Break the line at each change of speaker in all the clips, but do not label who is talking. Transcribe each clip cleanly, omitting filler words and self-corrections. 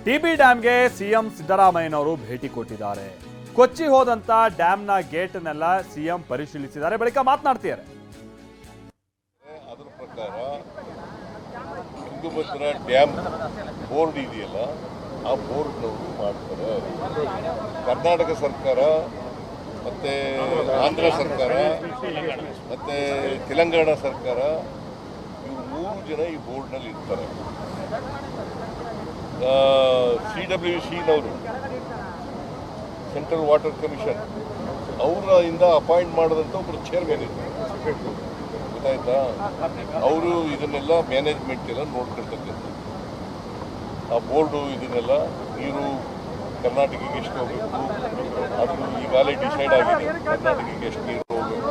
TB ಡ್ಯಾಂಗೆ CM ಸಿದ್ದರಾಮಯ್ಯನವರು ಭೇಟಿ ಕೊಟ್ಟಿದ್ದಾರೆ. ಕೊಚ್ಚಿ ಹೋದಂತ ಡ್ಯಾಂನ ಗೇಟ್ನೆಲ್ಲ ಸಿಎಂ ಪರಿಶೀಲಿಸಿದ್ದಾರೆ. ಬಳಿಕ ಮಾತನಾಡ್ತಿದ್ದಾರೆ.
ಅದರ ಪ್ರಕಾರ ತುಂಗಭದ್ರಾ ಡ್ಯಾಮ್ ಬೋರ್ಡ್ ಇದೆಯಲ್ಲ, ಆ ಬೋರ್ಡ್ನವರು ಮಾಡ್ತಾರೆ. ಕರ್ನಾಟಕ ಸರ್ಕಾರ ಮತ್ತೆ ಆಂಧ್ರ ಸರ್ಕಾರ ಮತ್ತೆ ತೆಲಂಗಾಣ ಸರ್ಕಾರ ಇವರು 3 ಜನ ಈ ಬೋರ್ಡ್ನಲ್ಲಿ ಇರ್ತಾರೆ. CWCನವರು ಸೆಂಟ್ರಲ್ ವಾಟರ್ ಕಮಿಷನ್ ಅವರಿಂದ ಅಪಾಯಿಂಟ್ ಮಾಡಿದಂಥ ಒಬ್ಬರು ಚೇರ್ಮನ್ ಇರ್ತಾರೆ, ಗೊತ್ತಾಯ್ತಾ. ಅವರು ಇದನ್ನೆಲ್ಲ ಮ್ಯಾನೇಜ್ಮೆಂಟ್ ಎಲ್ಲ ನೋಡ್ಕೊಳ್ತಕ್ಕಂಥದ್ದು. ಆ ಬೋರ್ಡು ಇದನ್ನೆಲ್ಲ ನೀರು ಕರ್ನಾಟಕಕ್ಕೆ ಎಷ್ಟು ಹೋಗಬೇಕು ಅದು ಈಗಾಗಲೇ ಡಿಸೈಡ್ ಆಗಿದೆ. ಕರ್ನಾಟಕಕ್ಕೆ ಎಷ್ಟು ನೀರು ಹೋಗಬೇಕು,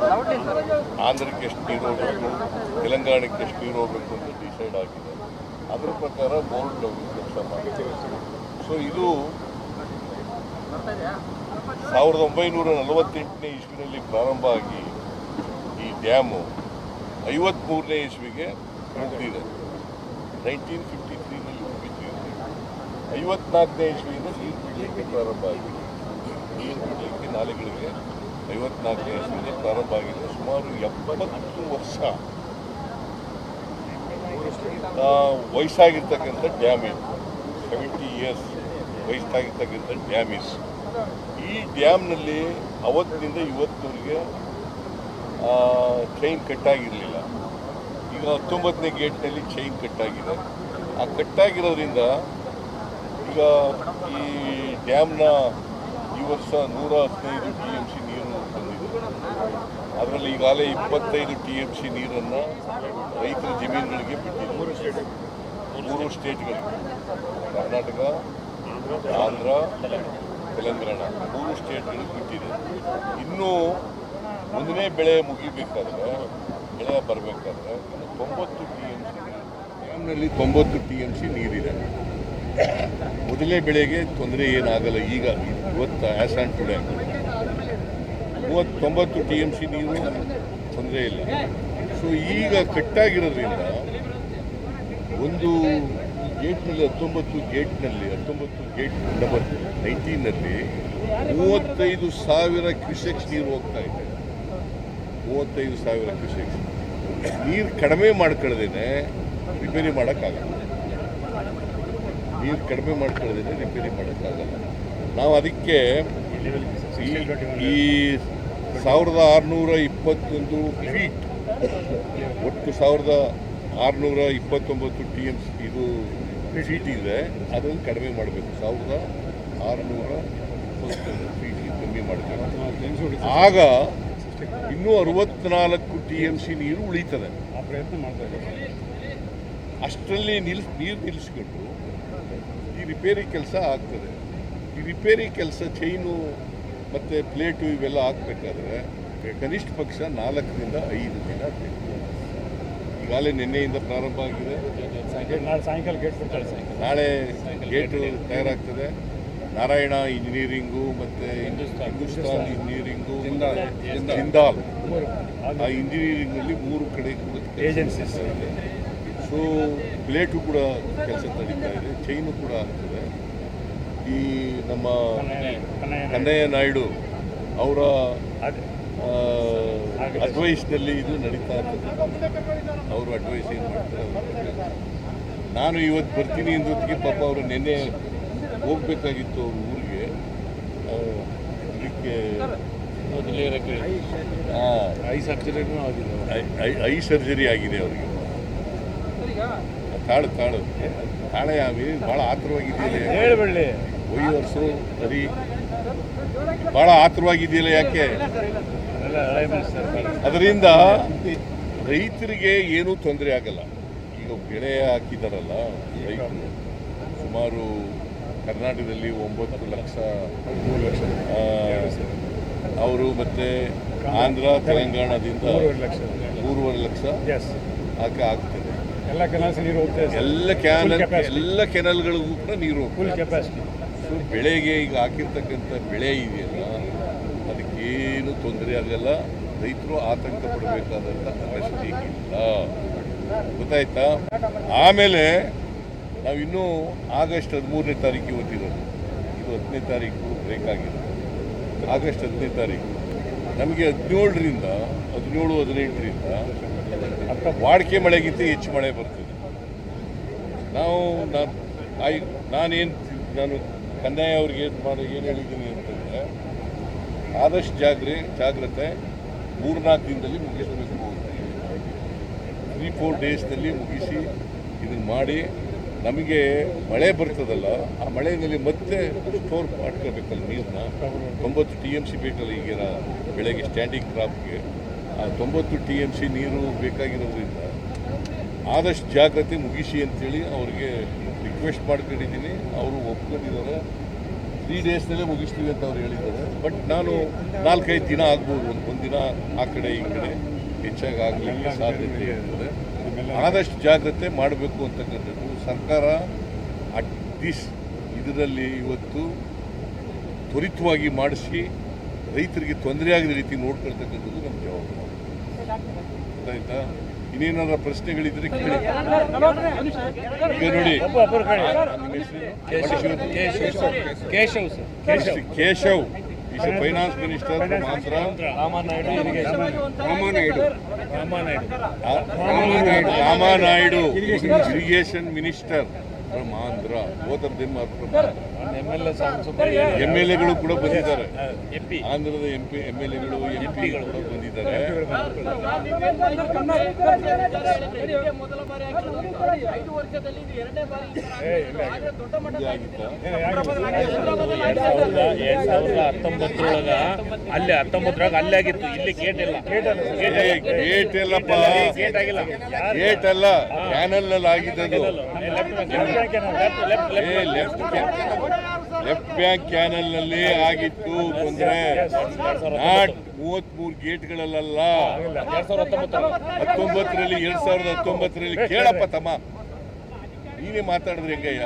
ಆಂಧ್ರಕ್ಕೆ ಎಷ್ಟು ನೀರು ಹೋಗಬೇಕು, ತೆಲಂಗಾಣಕ್ಕೆ ಎಷ್ಟು ನೀರು ಹೋಗಬೇಕು ಅಂತ ಡಿಸೈಡ್ ಆಗಿದೆ. ಅದರ ಪ್ರಕಾರ ಬೋರ್ಡ್ ಕೆಲಸ ಮಾಡ್ತೀವಿ. ಸೊ ಇದು 1948ನೇ ಇಸ್ವಿನಲ್ಲಿ ಪ್ರಾರಂಭ ಆಗಿ ಈ ಡ್ಯಾಮು 53ನೇ ಇಸ್ವಿಗೆ ಮುಗಿದಿದೆ. 1953ನಲ್ಲಿ ಮುಗಿದಿದೆ. 54ನೇ ಇಸ್ವಿಯಿಂದ ನೀರು ಬಿಡಲಿಕ್ಕೆ ಪ್ರಾರಂಭ ಆಗಿದೆ. ನೀರು ಬಿಡಲಿಕ್ಕೆ ನಾಲೆಗಳಿಗೆ 54ನೇ ಇಸ್ವಿಯಿಂದ ಪ್ರಾರಂಭ ಆಗಿದೆ. ಸುಮಾರು 70 ವರ್ಷ ವಯಸ್ಸಾಗಿರ್ತಕ್ಕಂಥ ಡ್ಯಾಮ್ ಇದು. 70 ಇಯರ್ಸ್ ವಯಸ್ಸಾಗಿರ್ತಕ್ಕಂಥ ಡ್ಯಾಮ್ ಇದು. ಈ ಡ್ಯಾಮ್ನಲ್ಲಿ ಅವತ್ತಿನಿಂದ ಇವತ್ತಿನವರೆಗೆ ಚೈನ್ ಕಟ್ಟಾಗಿರಲಿಲ್ಲ. ಈಗ 19ನೇ ಗೇಟ್ನಲ್ಲಿ ಚೈನ್ ಕಟ್ಟಾಗಿದೆ. ಆ ಕಟ್ಟಾಗಿರೋದ್ರಿಂದ ಈಗ ಈ ಡ್ಯಾಮ್ನ ಈ ವರ್ಷ 115 TMC ನೀರು ಬಂದಿದೆ. ಅದರಲ್ಲಿ ಈಗಾಗಲೇ 25 TMC ನೀರನ್ನು ರೈತರ ಜಮೀನುಗಳಿಗೆ ಬಿಟ್ಟಿದೆ. 3 ಸ್ಟೇಟ್ಗಳಿಗೆ, ಕರ್ನಾಟಕ, ಆಂಧ್ರ, ತೆಲಂಗಾಣ 3 ಸ್ಟೇಟ್ಗಳಿಗೆ ಬಿಟ್ಟಿದೆ. ಇನ್ನೂ ಮುಂದಿನ ಬೆಳೆ ಮುಗಿಬೇಕಾದ್ರೆ, ಬೆಳೆ ಬರಬೇಕಾದ್ರೆ ಇನ್ನು 90 TMC ಡ್ಯಾಮ್ನಲ್ಲಿ 90 TMC ನೀರಿದೆ. ಮೊದಲನೇ ಬೆಳೆಗೆ ತೊಂದರೆ ಏನಾಗಲ್ಲ. ಈಗ ಇವತ್ತು ಆ್ಯಸ್ ಆ್ಯಂಡ್ ಟುಡೇ 90 TMC ನೀರು ತೊಂದರೆ ಇಲ್ಲ. ಸೊ ಈಗ ಕಟ್ಟಾಗಿರೋದ್ರಿಂದ ಒಂದು ಗೇಟ್ನಲ್ಲಿ 19 ಗೇಟ್ ನಂಬರ್ 19ನಲ್ಲಿ 35,000 ಕ್ಯೂಸೆಕ್ಸ್ ನೀರು ಹೋಗ್ತಾ ಇದೆ. 35,000 ಕ್ಯೂಸೆಕ್ಸ್ ನೀರು ಕಡಿಮೆ ಮಾಡ್ಕೊಳ್ಳದೇನೆ ರಿಪೇರಿ ಮಾಡೋಕ್ಕಾಗಲ್ಲ. ನೀರು ಕಡಿಮೆ ಮಾಡ್ಕೊಳ್ಳದೇನೆ ರಿಪೇರಿ ಮಾಡೋಕ್ಕಾಗಲ್ಲ. ನಾವು ಅದಕ್ಕೆ ಈ 1621 ಫೀಟ್ ಒಟ್ಟು 1629 TMC ಇದು ಫೀಟ್ ಇದೆ. ಅದನ್ನು ಕಡಿಮೆ ಮಾಡಬೇಕು. 1621 ಫೀಟ್ ಕಮ್ಮಿ ಮಾಡಬೇಕು. ಆಗ ಇನ್ನೂ 64 TMC ನೀರು ಉಳಿತದೆ.
ಆ ಪ್ರಯತ್ನ ಮಾಡ್ತಾ ಇದ್ದಾರೆ.
ಅಷ್ಟರಲ್ಲಿ ನೀರು ನಿಲ್ಲಿಸ್ಕೊಂಡು ಈ ರಿಪೇರಿ ಕೆಲಸ ಆಗ್ತದೆ. ಈ ರಿಪೇರಿ ಕೆಲಸ ಚೈನು ಮತ್ತು ಪ್ಲೇಟು ಇವೆಲ್ಲ ಹಾಕಬೇಕಾದ್ರೆ ಕನಿಷ್ಠ ಪಕ್ಷ 4ರಿಂದ 5 ದಿನ ಬೇಕು. ಈಗಾಗಲೇ ನಿನ್ನೆಯಿಂದ ಪ್ರಾರಂಭ ಆಗಿದೆ.
ನಾಳೆ ಸಾಯಂಕಾಲ ಗೇಟ್ ಬಿಡ್ತಾರೆ.
ನಾಳೆ ಗೇಟು ತಯಾರಾಗ್ತದೆ. ನಾರಾಯಣ ಇಂಜಿನಿಯರಿಂಗು ಮತ್ತು ಹಿಂದೂಸ್ತಾನ್ ಇಂಜಿನಿಯರಿಂಗು, ಜಿಂದಾಲ್ ಆ ಇಂಜಿನಿಯರಿಂಗ್ನಲ್ಲಿ 3 ಕಡೆ ಕೂಡ
ಏಜೆನ್ಸೀಸ್
ಇದೆ. ಸೊ ಪ್ಲೇಟು ಕೂಡ ಕೆಲಸ ನಡೀತಾ ಇದೆ. ಚೈನು ಕೂಡ ಆಗ್ತದೆ. ಈ ನಮ್ಮ ಕನ್ನಯ್ಯ ನಾಯ್ಡು ಅವರ ಅಡ್ವೈಸ್ನಲ್ಲಿ ಇದು ನಡೀತಾ ಇರ್ತದೆ. ಅವರು ಅಡ್ವೈಸ್ ಏನು ಮಾಡ್ತಾರೆ. ನಾನು ಇವತ್ತು ಬರ್ತೀನಿ ಅಂದೊತ್ತಿಗೆ ಪಾಪ ಅವರು ನಿನ್ನೆ ಹೋಗ್ಬೇಕಾಗಿತ್ತು ಅವ್ರ ಊರಿಗೆ. ಇದಕ್ಕೆ ಐ ಸರ್ಜರಿ ಆಗಿದೆ ಅವರಿಗೆ. ತಾಳೆ ಭಾಳ ಆತುರವಾಗಿದೆಯಲ್ಲ,
ಹೇಳಬೇಡಿ.
ವರ್ಷು ಸರಿ ಭಾಳ ಆತುರವಾಗಿದೆಯಲ್ಲ. ಯಾಕೆ? ಅದರಿಂದ ರೈತರಿಗೆ ಏನೂ ತೊಂದರೆ ಆಗಲ್ಲ. ಈಗ ಬೆಳೆ ಹಾಕಿದಾರಲ್ಲ ರೈತರು, ಸುಮಾರು ಕರ್ನಾಟಕದಲ್ಲಿ 9 ಲಕ್ಷ ಅವರು ಮತ್ತು ಆಂಧ್ರ ತೆಲಂಗಾಣದಿಂದ 3.5 ಲಕ್ಷ ಆಗ್ತದೆ.
ಎಲ್ಲ ಕೆನಾಲ್ಸ್ ನೀರು ಹೋಗ್ತದೆ.
ಎಲ್ಲ ಕೆನಲ್ಗಳಿಗೂ ಕೂಡ ನೀರು
ಫುಲ್ ಕೆಪಾಸಿಟಿ.
ಸೊ ಬೆಳೆಗೆ ಈಗ ಹಾಕಿರ್ತಕ್ಕಂಥ ಬೆಳೆ ಇದೆಯಲ್ಲ, ಅದಕ್ಕೇನು ತೊಂದರೆ ಆಗಲ್ಲ. ರೈತರು ಆತಂಕ ಪಡಬೇಕಾದಂಥ ಅವಶ್ಯಕತೆ ಇಲ್ಲ. ಗೊತ್ತಾಯ್ತಾ? ಆಮೇಲೆ ನಾವಿನ್ನೂ ಆಗಸ್ಟ್ 13ನೇ ತಾರೀಕು ಇವತ್ತಿರೋದು, ಇದು 10ನೇ ತಾರೀಕು ಬ್ರೇಕ್ ಆಗಿದೆ. ಆಗಸ್ಟ್ 10ನೇ ತಾರೀಕು ನಮಗೆ 17ರಿಂದ 18ರಿಂದ ವಾಡಿಕೆ ಮಳೆಗಿಂತ ಹೆಚ್ಚು ಮಳೆ ಬರ್ತದೆ. ನಾನು ಕಂದಾಯ ಅವ್ರಿಗೆ ಏನು ಹೇಳಿದ್ದೀನಿ ಅಂತಂದರೆ, ಆದಷ್ಟು ಜಾಗ್ರತೆ 3-4 ದಿನದಲ್ಲಿ ಮುಗಿಸಬೇಕು. 3-4 ಡೇಸ್ನಲ್ಲಿ ಮುಗಿಸಿ ಇದನ್ನು ಮಾಡಿ, ನಮಗೆ ಮಳೆ ಬರ್ತದಲ್ಲ ಆ ಮಳೆಯಲ್ಲಿ ಮತ್ತೆ ಸ್ಟೋರ್ ಮಾಡ್ಕೋಬೇಕಲ್ಲ ನೀರನ್ನ. 90 TMC ಬೇಕಲ್ಲ ಈಗಿನ ಬೆಳೆಗೆ, ಸ್ಟ್ಯಾಂಡಿಂಗ್ ಕ್ರಾಪ್ಗೆ. ಆ 90 TMC ನೀರು ಬೇಕಾಗಿರೋದ್ರಿಂದ ಆದಷ್ಟು ಜಾಗ್ರತೆ ಮುಗಿಸಿ ಅಂತೇಳಿ ಅವ್ರಿಗೆ ರಿಕ್ವೆಸ್ಟ್ ಮಾಡ್ಕೊಂಡಿದ್ದೀನಿ. ಅವರು ಒಪ್ಕೊಂಡಿದ್ದಾರೆ. 3 ಡೇಸ್ನಲ್ಲೇ ಮುಗಿಸ್ತೀವಿ ಅಂತ ಅವ್ರು ಹೇಳಿದ್ದಾರೆ. ಬಟ್ ನಾನು 4-5 ದಿನ ಆಗ್ಬೋದು, ಒಂದು ದಿನ ಆ ಕಡೆ ಈ ಕಡೆ ಹೆಚ್ಚಾಗಿ ಆಗಲಿಕ್ಕೆ ಸಾಧ್ಯತೆ ಇರ್ತದೆ. ಆದಷ್ಟು ಜಾಗ್ರತೆ ಮಾಡಬೇಕು ಅಂತಕ್ಕಂಥದ್ದು ಸರ್ಕಾರ ಇದರಲ್ಲಿ ಇವತ್ತು ತ್ವರಿತವಾಗಿ ಮಾಡಿಸಿ ರೈತರಿಗೆ ತೊಂದರೆ ಆಗದ ರೀತಿ ನೋಡ್ಕೊಳ್ತಕ್ಕಂಥದ್ದು ನಮ್ಮ ಜವಾಬ್ದಾರಿ. ಗೊತ್ತಾಯ್ತಾ? ಇನ್ನೇನಾರ ಪ್ರಶ್ನೆಗಳಿದ್ರೆ ಕೇಳಿ. ಈಗ ನೋಡಿ, Keshav is finance minister Ramanaidu irrigation minister from Andhra. Both of them are from MLAಗಳು ಕೂಡ ಬಂದಿದ್ದಾರೆ. ಆಂಧ್ರದ MLAಗಳು MP ಕೂಡ ಬಂದಿದ್ದಾರೆ.
ಅಲ್ಲಿ 19 ಅಲ್ಲೇ ಆಗಿತ್ತು. ಇಲ್ಲಿ ಗೇಟ್ ಇಲ್ಲ.
ಗೇಟ್ ಇಲ್ಲಪ್ಪ, ಗೇಟ್ ಅಲ್ಲ, ಕ್ಯಾನಲ್ ನಲ್ಲಿ ಆಗಿದ್ದದು. ಲೆಫ್ಟ್ ಬ್ಯಾಂಕ್ ಕ್ಯಾನಲ್ ನಲ್ಲಿ ಆಗಿತ್ತು ತೊಂದರೆ. 33 ಗೇಟ್ಗಳಲ್ಲ, 2019ರಲ್ಲಿ ಕೇಳಪ್ಪ ತಮ್ಮ, ನೀನೇ ಮಾತಾಡಿದ್ರೆ ಹೆಂಗಯ್ಯ?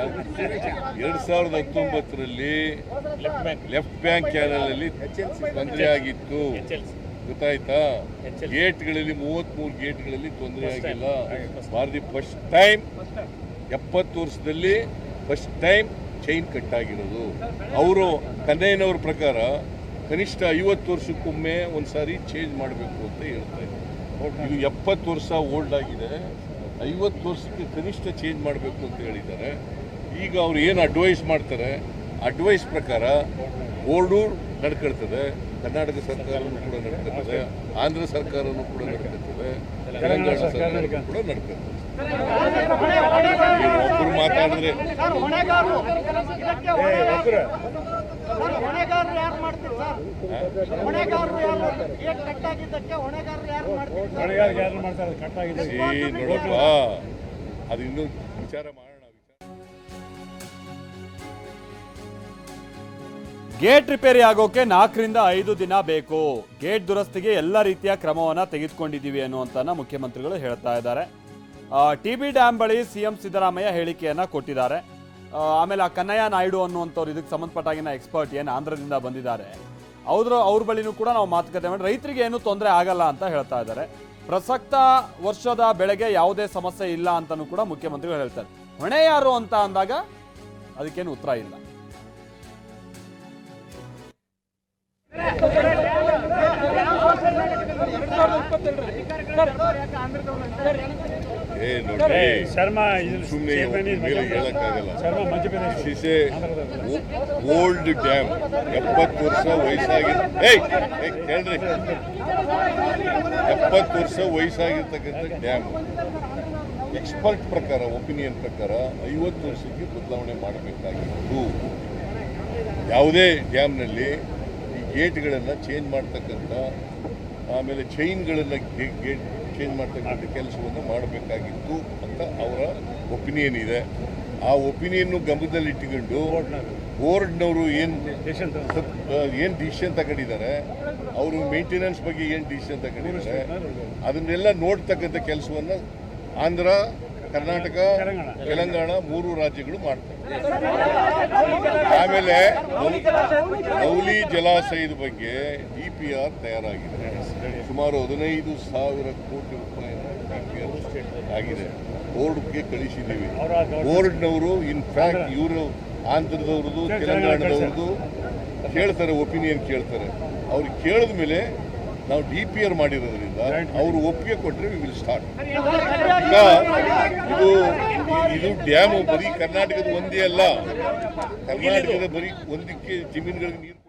2019ರಲ್ಲಿ ಲೆಫ್ಟ್ ಬ್ಯಾಂಕ್ ಕ್ಯಾನಲ್ ಅಲ್ಲಿ ತೊಂದರೆ ಆಗಿತ್ತು, ಗೊತ್ತಾಯ್ತಾ? ಗೇಟ್ಗಳಲ್ಲಿ 33 ಗೇಟ್ಗಳಲ್ಲಿ ತೊಂದರೆ ಆಗಿಲ್ಲ. ಫಾರ್ ದಿ ಫಸ್ಟ್ ಟೈಮ್ 70 ವರ್ಷದಲ್ಲಿ ಫಸ್ಟ್ ಟೈಮ್ ಚೈನ್ ಕಟ್ಟಾಗಿರೋದು. ಅವರು ಕನ್ನಯ್ಯನವ್ರ ಪ್ರಕಾರ ಕನಿಷ್ಠ 50 ವರ್ಷಕ್ಕೊಮ್ಮೆ ಒಂದ್ಸಾರಿ ಚೇಂಜ್ ಮಾಡಬೇಕು ಅಂತ ಹೇಳ್ತಾರೆ. ಇದು 70 ವರ್ಷ ಓಲ್ಡ್ ಆಗಿದೆ, 50 ವರ್ಷಕ್ಕೆ ಕನಿಷ್ಠ ಚೇಂಜ್ ಮಾಡಬೇಕು ಅಂತ ಹೇಳಿದ್ದಾರೆ. ಈಗ ಅವ್ರು ಏನು ಅಡ್ವೈಸ್ ಮಾಡ್ತಾರೆ, ಅಡ್ವೈಸ್ ಪ್ರಕಾರ ಬೋರ್ಡು ನಡ್ಕೊಳ್ತದೆ, ಕರ್ನಾಟಕ ಸರ್ಕಾರನೂ ಕೂಡ ನಡ್ಕೊಳ್ತದೆ, ಆಂಧ್ರ ಸರ್ಕಾರನೂ ಕೂಡ ನಡ್ಕೊಳ್ತದೆ, ತೆಲಂಗಾಣ ಸರ್ಕಾರ ಕೂಡ ನಡ್ಕೊಳ್ತದೆ. ಒಬ್ಬರು ಮಾತಾಡಿದ್ರೆ ನೋಡಪ್ಪ, ಅದು ಇನ್ನೂ ವಿಚಾರ ಮಾಡೋಣ.
ಗೇಟ್ ರಿಪೇರಿ ಆಗೋಕೆ 4ರಿಂದ 5 ದಿನ ಬೇಕು. ಗೇಟ್ ದುರಸ್ತಿಗೆ ಎಲ್ಲ ರೀತಿಯ ಕ್ರಮವನ್ನ ತೆಗೆದುಕೊಂಡಿದ್ದೀವಿ ಅನ್ನುವಂತನ್ನ ಮುಖ್ಯಮಂತ್ರಿಗಳು ಹೇಳ್ತಾ ಇದ್ದಾರೆ. TB ಡ್ಯಾಮ್ ಬಳಿ CM ಸಿದ್ದರಾಮಯ್ಯ ಹೇಳಿಕೆಯನ್ನ ಕೊಟ್ಟಿದ್ದಾರೆ. ಆಮೇಲೆ ಆ ಕನ್ನಯ್ಯ ನಾಯ್ಡು ಅನ್ನುವಂಥವ್ರು ಇದಕ್ಕೆ ಸಂಬಂಧಪಟ್ಟಾಗಿನ ಎಕ್ಸ್ಪರ್ಟ್ ಏನು ಆಂಧ್ರದಿಂದ ಬಂದಿದ್ದಾರೆ, ಅವ್ರ ಬಳಿನೂ ಕೂಡ ನಾವು ಮಾತುಕತೆ ಮಾಡಿ ರೈತರಿಗೆ ಏನೂ ತೊಂದರೆ ಆಗಲ್ಲ ಅಂತ ಹೇಳ್ತಾ ಇದ್ದಾರೆ. ಪ್ರಸಕ್ತ ವರ್ಷದ ಬೆಳೆಗೆ ಯಾವುದೇ ಸಮಸ್ಯೆ ಇಲ್ಲ ಅಂತಲೂ ಕೂಡ ಮುಖ್ಯಮಂತ್ರಿಗಳು ಹೇಳ್ತಾರೆ. ಹೊಣೆ ಯಾರು ಅಂತ ಅಂದಾಗ ಅದಕ್ಕೇನು ಉತ್ತರ ಇಲ್ಲ.
ಶರ್ಮಾ
ಸುಮ್ಮನೆ ಮೇಲೆ ಹೇಳಕ್ಕಾಗಲ್ಲ. ಓಲ್ಡ್ ಡ್ಯಾಮ್, 70 ವರ್ಷ ವಯಸ್ಸಾಗಿದೆ. ಕೇಳ್ರಿ, 70 ವರ್ಷ ವಯಸ್ಸಾಗಿರ್ತಕ್ಕಂಥ ಡ್ಯಾಮ್ ಎಕ್ಸ್ಪರ್ಟ್ ಪ್ರಕಾರ, ಒಪಿನಿಯನ್ ಪ್ರಕಾರ 50 ವರ್ಷಕ್ಕೆ ಬದಲಾವಣೆ ಮಾಡಬೇಕಾಗಿತ್ತು. ಯಾವುದೇ ಡ್ಯಾಮ್ನಲ್ಲಿ ಈ ಗೇಟ್ಗಳನ್ನು ಚೇಂಜ್ ಮಾಡ್ತಕ್ಕಂಥ, ಆಮೇಲೆ ಚೈನ್ಗಳನ್ನು ಚೇಂಜ್ ಮಾಡ್ತಕ್ಕಂಥ ಕೆಲಸವನ್ನು ಮಾಡಬೇಕಾಗಿತ್ತು ಅಂತ ಅವರ ಒಪಿನಿಯನ್ ಇದೆ. ಆ ಒಪಿನಿಯನ್ನು ಗಮನದಲ್ಲಿಟ್ಟುಕೊಂಡು ಬೋರ್ಡ್ನವರು ಏನು ಡಿಸಿಷನ್ ತಗೊಂಡಿದ್ದಾರೆ, ಅವರು ಮೇಂಟೆನೆನ್ಸ್ ಬಗ್ಗೆ ಏನು ಡಿಸಿಷನ್ ತಗೊಂಡಿದ್ದಾರೆ, ಅದನ್ನೆಲ್ಲ ನೋಡ್ತಕ್ಕಂಥ ಕೆಲಸವನ್ನು ಆಂಧ್ರ, ಕರ್ನಾಟಕ, ತೆಲಂಗಾಣ 3 ರಾಜ್ಯಗಳು ಮಾಡ್ತಾರೆ. ಆಮೇಲೆ ಮೌಲಿ ಜಲಾಶಯದ ಬಗ್ಗೆ DPR ತಯಾರಾಗಿದೆ. ಸುಮಾರು 15,000 ಕೋಟಿ ರೂಪಾಯಿನ ಆಗಿದೆ, ಬೋರ್ಡ್ಗೆ ಕಳಿಸಿದ್ದೀವಿ.
ಅವರ
ಬೋರ್ಡ್ನವರು ಇನ್ಫ್ಯಾಕ್ಟ್ ಇವರು ಆಂಧ್ರದವ್ರದ್ದು ತೆಲಂಗಾಣದವ್ರದ್ದು ಕೇಳ್ತಾರೆ, ಒಪಿನಿಯನ್ ಕೇಳ್ತಾರೆ. ಅವ್ರು ಕೇಳಿದ ಮೇಲೆ ನಾವು DPR ಮಾಡಿರೋದ್ರಿಂದ ಅವರು ಒಪ್ಪಿಗೆ ಕೊಟ್ಟರೆ ವಿ ವಿಲ್ ಸ್ಟಾರ್ಟ್. ಇದು ಡ್ಯಾಮು ಬರೀ ಕರ್ನಾಟಕದ ಒಂದೇ ಅಲ್ಲ, ಕರ್ನಾಟಕದ ಬರೀ ಒಂದಕ್ಕೆ ಜಮೀನುಗಳಿಗೆ ನೀರು